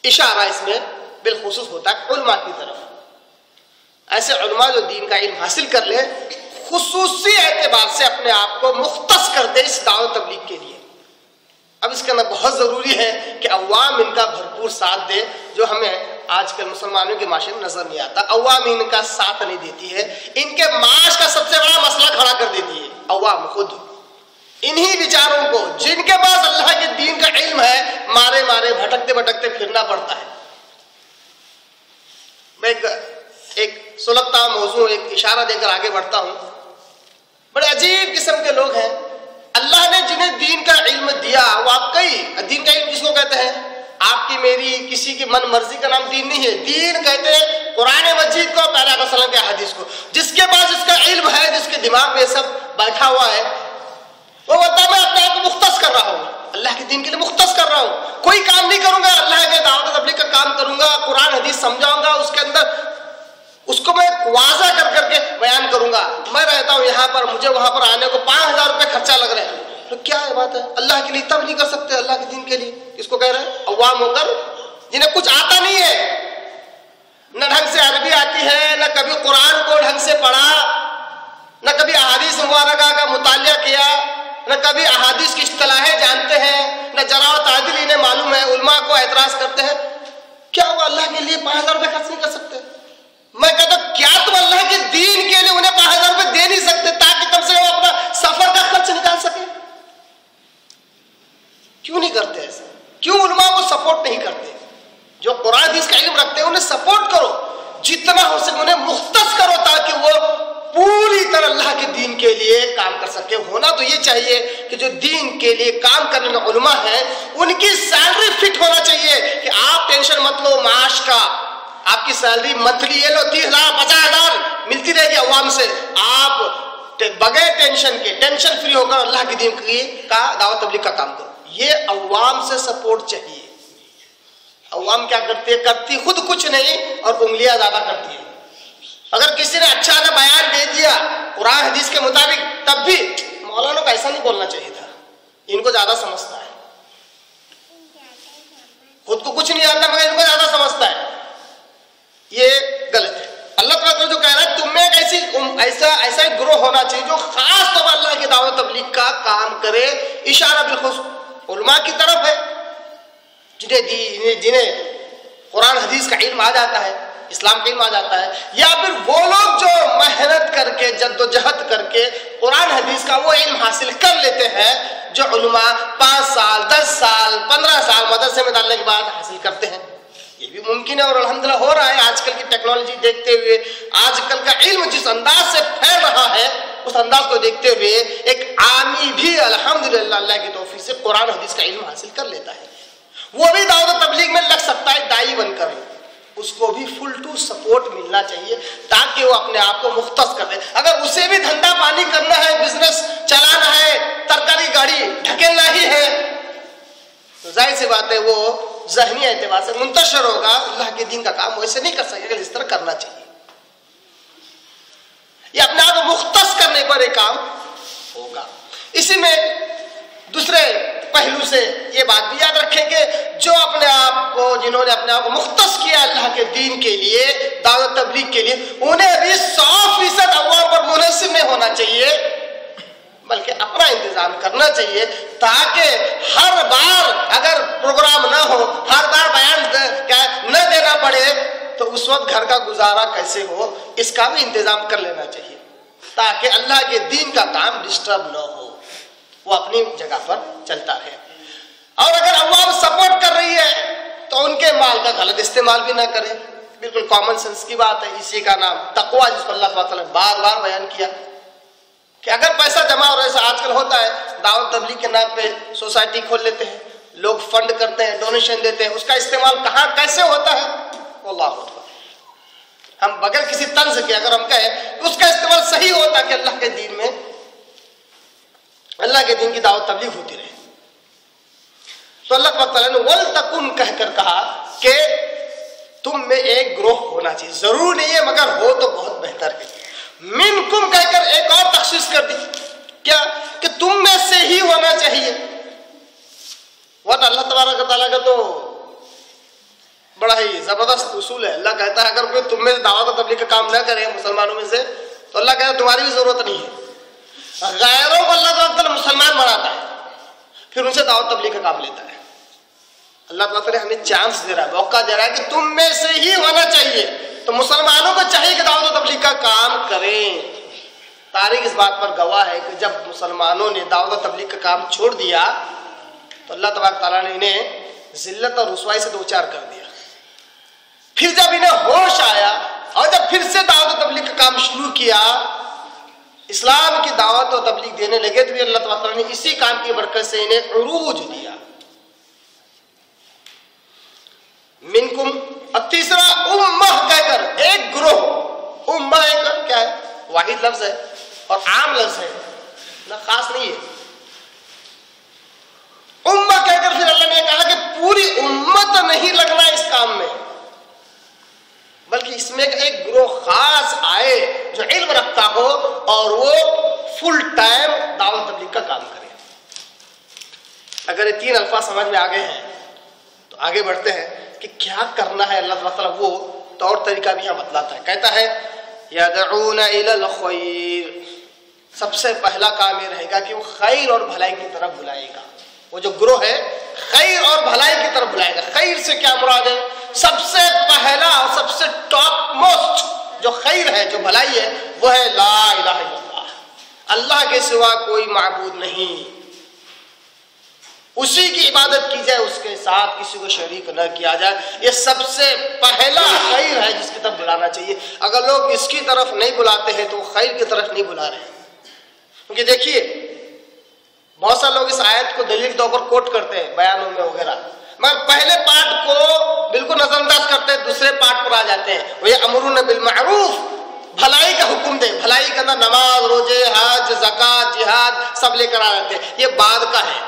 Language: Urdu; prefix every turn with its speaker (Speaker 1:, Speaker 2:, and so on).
Speaker 1: اشارہ اس میں بالخصوص ہوتا ہے علماء کی طرف. ایسے علماء جو دین کا علم حاصل کر لیں, خصوصی اعتبار سے اپنے آپ کو مختص کر دے اس دعوت تبلیغ کے لیے. اب اس کے اندر بہت ضروری ہے کہ عوام ان کا بھرپور ساتھ دے, جو ہمیں آج کل مسلمانوں کے معاشرے میں نظر نہیں آتا. عوام ان کا ساتھ نہیں دیتی ہے, ان کے معاش کا سب سے بڑا مسئلہ کھڑا کر دیتی ہے عوام خود. انہی بیچاروں کو جن کے پاس اللہ کے دین کا علم ہے مارے مارے بھٹکتے بھٹکتے پھرنا پڑتا ہے. میں ایک سلگتا موضوع, ایک اشارہ دے کر آگے بڑھتا ہوں. بڑے عجیب قسم کے لوگ ہیں اللہ نے جنہیں دین کا علم دیا. واقعی دین کا علم کس کو کہتے ہیں؟ آپ کی میری کسی کی من مرضی کا نام دین نہیں ہے. دین کہتے ہیں قرآن مجید کو, پیغمبر صلی اللہ علیہ وسلم کے حدیث کو. جس کے پاس اس کا علم ہے, جس کے دماغ میں سب بیٹھا ہوا ہے, وہ بتا میں اپنے آپ کو مختص کر رہا ہوں, اللہ کے دین کے لیے مختص کر رہا ہوں. کوئی کام نہیں کروں گا, اللہ کے دعوت تبلیغ کا کام کروں گا, قرآن حدیث سمجھاؤں گا, اس کے اندر اس کو میں واضح کر کر کے بیان کروں گا. میں رہتا ہوں یہاں پر, مجھے وہاں پر آنے کو 5000 روپے خرچہ لگ رہے ہیں. تو کیا ہے بات ہے, اللہ کے لیے تب نہیں کر سکتے, اللہ کے دین کے لیے. اس کو کہہ رہے ہیں عوام ہو کر جنہیں کچھ آتا نہیں ہے, نہ ڈھنگ سے عربی آتی ہے, نہ کبھی قرآن کو ڈھنگ سے پڑھا, نہ کبھی احادیث مبارکہ کا مطالعہ کیا, نہ کبھی احادیث کی اصطلاحیں جانتے ہیں, نہ جرا و تعدیل انہیں معلوم ہے. علماء کو اعتراض کرتے ہیں, کیا وہ اللہ کے لیے 5000 روپے خرچ نہیں کر سکتے؟ میں کہتا ہوں کیا تم اللہ کے دین کے لیے انہیں 5000 روپے دے نہیں سکتے تاکہ کم سے کم اپنا سفر کا خرچ نکال سکے؟ کیوں نہیں کرتے ایسا؟ کیوں علماء کو سپورٹ نہیں کرتے؟ جو قرآن حدیث کا علم رکھتے ہیں انہیں سپورٹ کرو, جتنا ہو سکے انہیں مختص کرو تاکہ وہ پوری طرح اللہ کے دین کے لیے کام کر سکے. ہونا تو یہ چاہیے کہ جو دین کے لیے کام کرنے والے علماء ہیں ان کی سیلری فٹ ہونا چاہیے کہ آپ ٹینشن مت لو معاش کا, آپ کی سیلری منتھلی یہ لو 30,000 50,000 ملتی رہے گی عوام سے. آپ بغیر ٹینشن کے, ٹینشن فری ہو کر اللہ کے دین کا دعوت تبلیغ کا کام کرو. یہ عوام سے سپورٹ چاہیے. عوام کیا کرتی ہے, کرتی خود کچھ نہیں اور انگلیاں زیادہ کرتی ہے. اگر کسی نے اچھا نہ بیان دے دیا قرآن حدیث کے مطابق, تب بھی مولانا کو ایسا نہیں بولنا چاہیے تھا, ان کو زیادہ سمجھتا ہے. خود کو کچھ نہیں آتا مگر ان کو زیادہ سمجھتا ہے. یہ غلط ہے. اللہ تعالیٰ جو کہہ رہا ہے تم میں ایک ایسا ایک گروہ ہونا چاہیے جو خاص طور پر اللہ کی دعوت تبلیغ کا کام کرے. اشارہ بالخصوص علماء کی طرف ہے جنہیں قرآن حدیث کا علم آ جاتا ہے, اسلام کا علم آ جاتا ہے, یا پھر وہ لوگ جو محنت کر کے جد و جہد کر کے قرآن حدیث کا وہ علم حاصل کر لیتے ہیں جو علماء 5 سال 10 سال 15 سال مدرسے میں ڈالنے کے بعد حاصل کرتے ہیں. یہ بھی ممکن ہے اور الحمدللہ ہو رہا ہے. آج کل کی ٹیکنالوجی دیکھتے ہوئے, آج کل کا علم جس انداز سے پھیل رہا ہے اس انداز کو دیکھتے ہوئے ایک عامی بھی الحمدللہ اللہ کی توفیق سے قرآن حدیث کا علم حاصل کر لیتا ہے. وہ بھی دعوت تبلیغ میں لگ سکتا ہے دائی بن کر. اس کو بھی فل ٹو سپورٹ ملنا چاہیے تاکہ وہ اپنے آپ کو مختص کر دے. اگر اسے بھی دھندا پانی کرنا ہے, بزنس چلانا ہے, ترکاری گاڑی ڈھکیلنا ہی ہے, تو ظاہر سی بات ہے وہ ذہنی اعتبار سے منتشر ہوگا. اللہ کے دین کا کام ویسے نہیں کر سکے گا, اس طرح کرنا چاہیے. یہ اپنے آپ کو مختص کرنے پر ایک کام ہوگا. اسی میں دوسرے پہلو سے یہ بات بھی یاد رکھیں کہ جو اپنے آپ کو, جنہوں نے اپنے آپ کو مختص کیا اللہ کے دین کے لیے, دعوت تبلیغ کے لیے, انہیں بھی 100% عوام پر منحصر نہیں ہونا چاہیے بلکہ اپنا انتظام کرنا چاہیے تاکہ ہر بار اگر پروگرام نہ ہو, ہر بار بیان نہ دینا پڑے تو اس وقت گھر کا گزارا کیسے ہو, اس کا بھی انتظام کر لینا چاہیے تاکہ اللہ کے دین کا کام ڈسٹرب نہ ہو, وہ اپنی جگہ پر چلتا ہے. اور اگر عوام سپورٹ کر رہی ہے تو ان کے مال کا غلط استعمال بھی نہ کرے. بالکل کامن سینس کی بات ہے. اسی کا نام تقویٰ, جس کو اللہ تعالیٰ نے بار بار بیان کیا کہ اگر پیسہ جمع ہو رہا ہے, ایسا آج کل ہوتا ہے, دعوت تبلیغ کے نام پہ سوسائٹی کھول لیتے ہیں, لوگ فنڈ کرتے ہیں, ڈونیشن دیتے ہیں, اس کا استعمال کہاں کیسے ہوتا ہے واللہ اکبر. ہم بغیر کسی طنز کے اگر ہم کہیں کہ اس کا استعمال صحیح ہوتا کہ اللہ کے دین میں, اللہ کے دین کی دعوت تبلیغ ہوتی رہے, تو اللہ تعالیٰ نے وَلْتَكُنْ کہہ کر کہا کہ تم میں ایک گروہ ہونا چاہیے. ضرور نہیں ہے مگر ہو تو بہت بہتر ہے. منکم کہہ کر ایک اور تخصیص کر دی, کیا کہ تم میں سے ہی ہونا چاہیے. ورنہ اللہ تبارک و تعالیٰ کا تو بڑا ہی زبردست اصول ہے. اللہ کہتا ہے اگر کوئی تم میں سے دعوت و تبلیغ کا کام نہ کرے مسلمانوں میں سے تو اللہ کہتا ہے تمہاری بھی ضرورت نہیں ہے. غیروں کو اللہ تعالیٰ مسلمان بناتا ہے پھر ان سے دعوت تبلیغ کا کام لیتا ہے. اللہ تعالیٰ نے ہمیں چانس دے رہا ہے, موقع دے رہا ہے کہ تم میں سے ہی ہونا چاہیے. تو مسلمانوں کو چاہیے کہ دعوت و تبلیغ کا کام کریں. تاریخ اس بات پر گواہ ہے کہ جب مسلمانوں نے دعوت و تبلیغ کا کام چھوڑ دیا تو اللہ تبارک تعالیٰ نے انہیں ذلت اور رسوائی سے دوچار کر دیا. پھر جب انہیں ہوش آیا اور جب پھر سے دعوت و تبلیغ کا کام شروع کیا, اسلام کی دعوت و تبلیغ دینے لگے تو اللہ تبارک تعالیٰ نے اسی کام کی برکت سے انہیں عروج دیا. منکم, اور تیسرا امہ کہہ کر, ایک گروہ. امہ ایک کیا ہے؟ واحد لفظ ہے اور عام لفظ ہے نہ, خاص نہیں ہے. امہ کہہ کر پھر اللہ نے کہا کہ پوری امت نہیں لگنا اس کام میں, بلکہ اس میں ایک گروہ خاص آئے جو علم رکھتا ہو اور وہ فل ٹائم دعوت تبلیغ کا کام کرے. اگر یہ تین الفاظ سمجھ میں آ گئے ہیں تو آگے بڑھتے ہیں کہ کیا کرنا ہے. اللہ تعالیٰ وہ طور طریقہ بھی یہاں بتلاتا ہے. کہتا ہے یدعون الی الخیر, سب سے پہلا کام یہ رہے گا کہ وہ خیر اور بھلائی کی طرف بلائے گا. وہ جو گروہ ہے خیر اور بھلائی کی طرف بلائے گا. خیر سے کیا مراد ہے؟ سب سے پہلا اور سب سے ٹاپ موسٹ جو خیر ہے, جو بھلائی ہے, وہ ہے لا الہ الا اللہ, اللہ کے سوا کوئی معبود نہیں, اسی کی عبادت کی جائے, اس کے ساتھ کسی کو شریک نہ کیا جائے. یہ سب سے پہلا خیر ہے جس کی طرف بلانا چاہیے. اگر لوگ اس کی طرف نہیں بلاتے ہیں تو خیر کی طرف نہیں بلا رہے ہیں. کیونکہ دیکھیے بہت سارے لوگ اس آیت کو دلیل کے طور پر کوٹ کرتے ہیں بیانوں میں وغیرہ, مگر پہلے پارٹ کو بالکل نظر انداز کرتے ہیں, دوسرے پارٹ پر آ جاتے ہیں. وہ امرون بالمعروف, بھلائی کا حکم دے, بھلائی کے اندر نماز, روزے, حج, زکوٰۃ, جہاد سب لے کر آ جاتے ہیں. یہ بعد کا ہے.